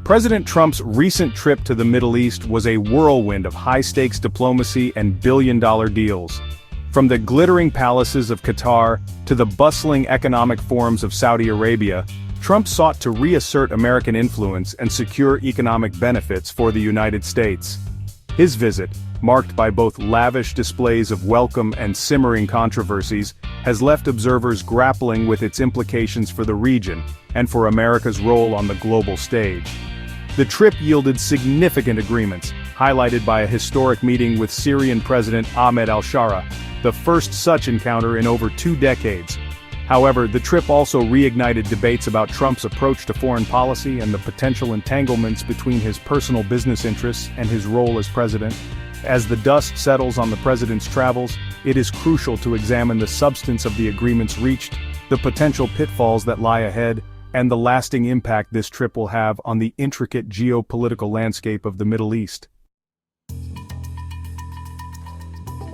President Trump's recent trip to the Middle East was a whirlwind of high-stakes diplomacy and billion-dollar deals. From the glittering palaces of Qatar to the bustling economic forums of Saudi Arabia, Trump sought to reassert American influence and secure economic benefits for the United States. His visit, marked by both lavish displays of welcome and simmering controversies, has left observers grappling with its implications for the region and for America's role on the global stage. The trip yielded significant agreements, highlighted by a historic meeting with Syrian President Ahmed al-Shara, the first such encounter in over 2 decades. However, the trip also reignited debates about Trump's approach to foreign policy and the potential entanglements between his personal business interests and his role as president. As the dust settles on the president's travels, it is crucial to examine the substance of the agreements reached, the potential pitfalls that lie ahead, and the lasting impact this trip will have on the intricate geopolitical landscape of the Middle East.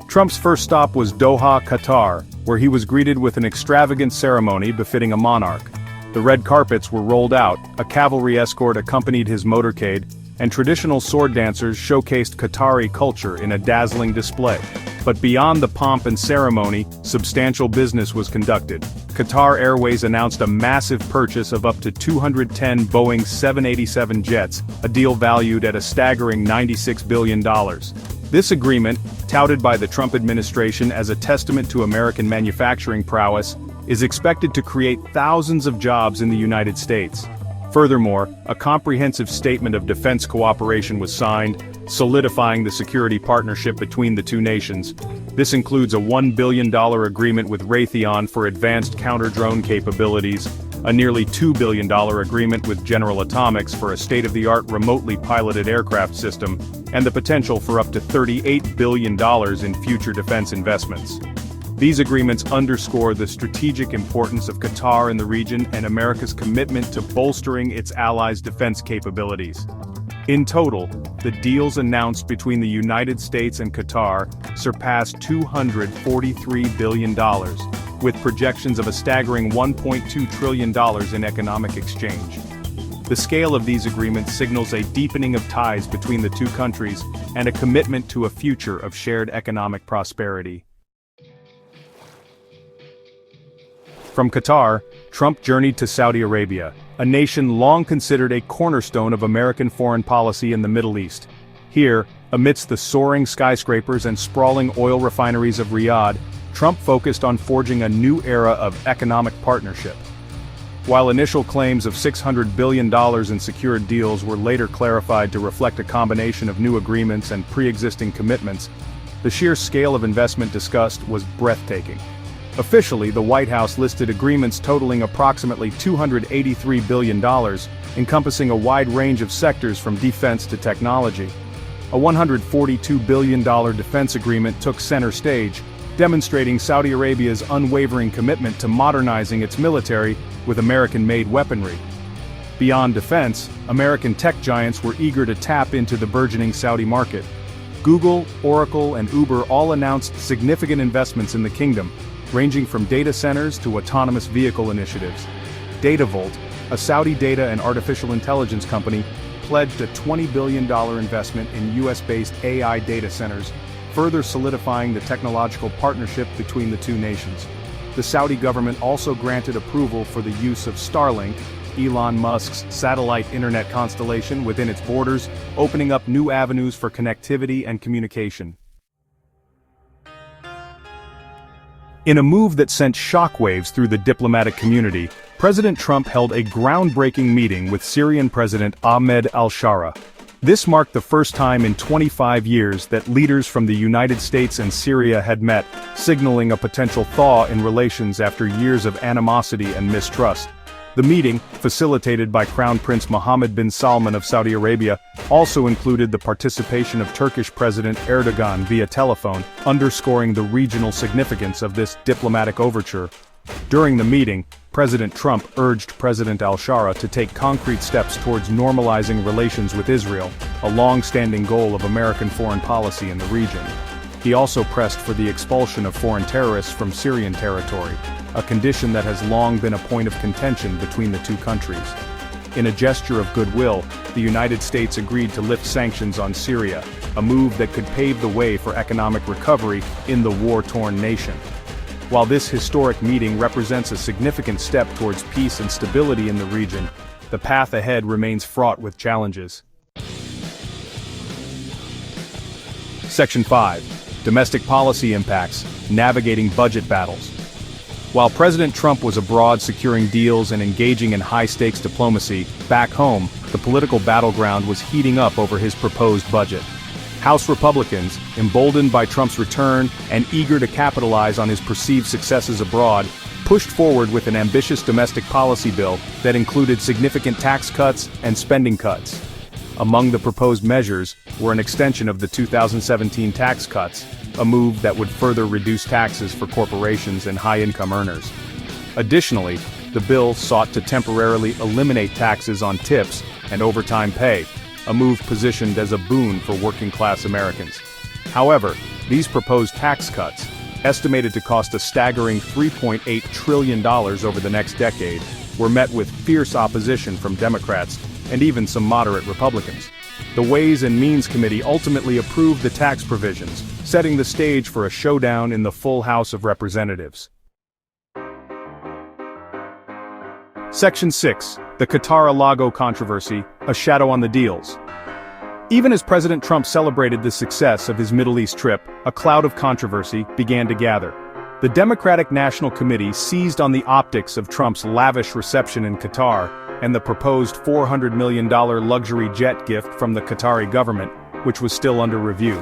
Trump's first stop was Doha, Qatar, where he was greeted with an extravagant ceremony befitting a monarch. The red carpets were rolled out, a cavalry escort accompanied his motorcade, and traditional sword dancers showcased Qatari culture in a dazzling display. But beyond the pomp and ceremony, substantial business was conducted. Qatar Airways announced a massive purchase of up to 210 Boeing 787 jets, a deal valued at a staggering $96 billion. This agreement, touted by the Trump administration as a testament to American manufacturing prowess, is expected to create thousands of jobs in the United States. Furthermore, a comprehensive statement of defense cooperation was signed, solidifying the security partnership between the two nations. This includes a $1 billion agreement with Raytheon for advanced counter-drone capabilities, a nearly $2 billion agreement with General Atomics for a state-of-the-art remotely piloted aircraft system, and the potential for up to $38 billion in future defense investments. These agreements underscore the strategic importance of Qatar in the region and America's commitment to bolstering its allies' defense capabilities. In total, the deals announced between the United States and Qatar surpassed $243 billion, with projections of a staggering $1.2 trillion in economic exchange. The scale of these agreements signals a deepening of ties between the two countries and a commitment to a future of shared economic prosperity. From Qatar, Trump journeyed to Saudi Arabia, a nation long considered a cornerstone of American foreign policy in the Middle East. Here, amidst the soaring skyscrapers and sprawling oil refineries of Riyadh, Trump focused on forging a new era of economic partnership. While initial claims of $600 billion in secured deals were later clarified to reflect a combination of new agreements and pre-existing commitments, the sheer scale of investment discussed was breathtaking. Officially, the White House listed agreements totaling approximately $283 billion, encompassing a wide range of sectors from defense to technology. A $142 billion defense agreement took center stage, demonstrating Saudi Arabia's unwavering commitment to modernizing its military with American-made weaponry. Beyond defense, American tech giants were eager to tap into the burgeoning Saudi market. Google, Oracle, and Uber all announced significant investments in the kingdom, ranging from data centers to autonomous vehicle initiatives. DataVolt, a Saudi data and artificial intelligence company, pledged a $20 billion investment in U.S.-based AI data centers, further solidifying the technological partnership between the two nations. The Saudi government also granted approval for the use of Starlink, Elon Musk's satellite internet constellation, within its borders, opening up new avenues for connectivity and communication. In a move that sent shockwaves through the diplomatic community, President Trump held a groundbreaking meeting with Syrian President Ahmed al-Shara. This marked the first time in 25 years that leaders from the United States and Syria had met, signaling a potential thaw in relations after years of animosity and mistrust. The meeting, facilitated by Crown Prince Mohammed bin Salman of Saudi Arabia, also included the participation of Turkish President Erdogan via telephone, underscoring the regional significance of this diplomatic overture. During the meeting, President Trump urged President al-Shara to take concrete steps towards normalizing relations with Israel, a long-standing goal of American foreign policy in the region. He also pressed for the expulsion of foreign terrorists from Syrian territory, a condition that has long been a point of contention between the two countries. In a gesture of goodwill, the United States agreed to lift sanctions on Syria, a move that could pave the way for economic recovery in the war-torn nation. While this historic meeting represents a significant step towards peace and stability in the region, the path ahead remains fraught with challenges. Section 5. Domestic policy impacts, navigating budget battles. While President Trump was abroad securing deals and engaging in high-stakes diplomacy, back home, the political battleground was heating up over his proposed budget. House Republicans, emboldened by Trump's return and eager to capitalize on his perceived successes abroad, pushed forward with an ambitious domestic policy bill that included significant tax cuts and spending cuts. Among the proposed measures were an extension of the 2017 tax cuts, a move that would further reduce taxes for corporations and high-income earners. Additionally, the bill sought to temporarily eliminate taxes on tips and overtime pay, a move positioned as a boon for working-class Americans. However, these proposed tax cuts, estimated to cost a staggering $3.8 trillion over the next decade, were met with fierce opposition from Democrats and even some moderate Republicans. The Ways and Means Committee ultimately approved the tax provisions, setting the stage for a showdown in the full House of Representatives. Section 6. The Qatar controversy, a shadow on the deals. Even as President Trump celebrated the success of his Middle East trip, a cloud of controversy began to gather. The Democratic National Committee seized on the optics of Trump's lavish reception in Qatar and the proposed $400 million luxury jet gift from the Qatari government, which was still under review.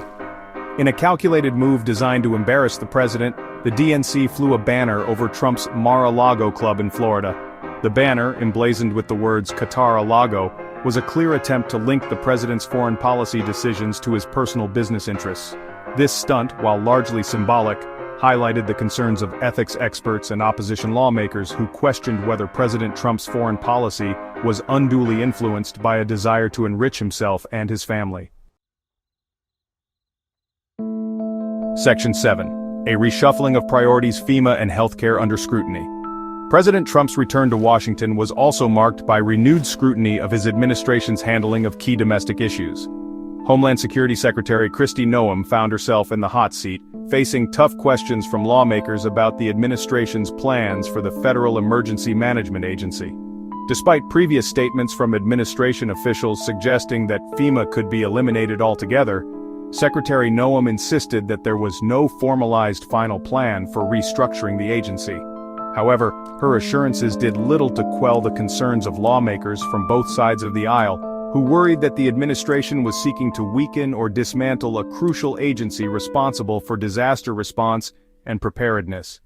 In a calculated move designed to embarrass the president, the DNC flew a banner over Trump's Mar-a-Lago club in Florida. The banner, emblazoned with the words Qatar-a-Lago, was a clear attempt to link the president's foreign policy decisions to his personal business interests. This stunt, while largely symbolic, highlighted the concerns of ethics experts and opposition lawmakers who questioned whether President Trump's foreign policy was unduly influenced by a desire to enrich himself and his family. Section 7. A reshuffling of priorities, FEMA and healthcare under scrutiny. President Trump's return to Washington was also marked by renewed scrutiny of his administration's handling of key domestic issues. Homeland Security Secretary Kristi Noem found herself in the hot seat, facing tough questions from lawmakers about the administration's plans for the Federal Emergency Management Agency. Despite previous statements from administration officials suggesting that FEMA could be eliminated altogether, Secretary Noem insisted that there was no formalized final plan for restructuring the agency. However, her assurances did little to quell the concerns of lawmakers from both sides of the aisle, who worried that the administration was seeking to weaken or dismantle a crucial agency responsible for disaster response and preparedness.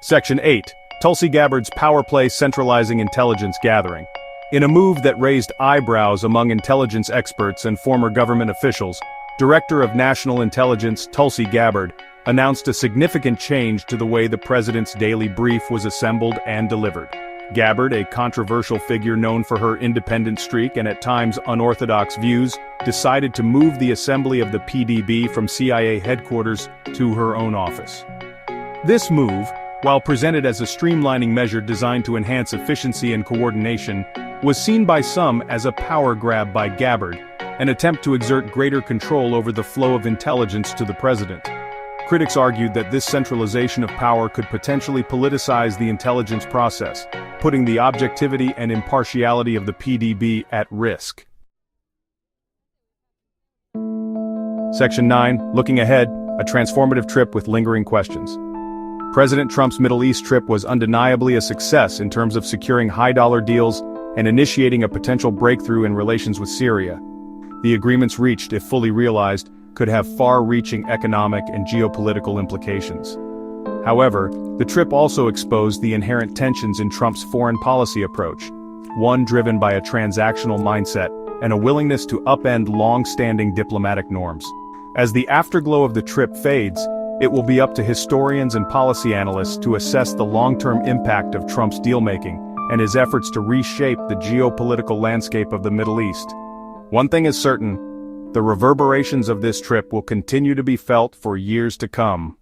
Section 8. Tulsi Gabbard's power play centralizing intelligence gathering. In a move that raised eyebrows among intelligence experts and former government officials, Director of National Intelligence Tulsi Gabbard announced a significant change to the way the president's daily brief was assembled and delivered. Gabbard, a controversial figure known for her independent streak and at times unorthodox views, decided to move the assembly of the PDB from CIA headquarters to her own office. This move, while presented as a streamlining measure designed to enhance efficiency and coordination, was seen by some as a power grab by Gabbard, an attempt to exert greater control over the flow of intelligence to the president. Critics argued that this centralization of power could potentially politicize the intelligence process, putting the objectivity and impartiality of the PDB at risk. Section 9. Looking ahead, a transformative trip with lingering questions. President Trump's Middle East trip was undeniably a success in terms of securing high-dollar deals and initiating a potential breakthrough in relations with Syria. The agreements reached, if fully realized, could have far-reaching economic and geopolitical implications. However, the trip also exposed the inherent tensions in Trump's foreign policy approach, one driven by a transactional mindset and a willingness to upend long-standing diplomatic norms. As the afterglow of the trip fades, it will be up to historians and policy analysts to assess the long-term impact of Trump's deal-making and his efforts to reshape the geopolitical landscape of the Middle East. One thing is certain: the reverberations of this trip will continue to be felt for years to come.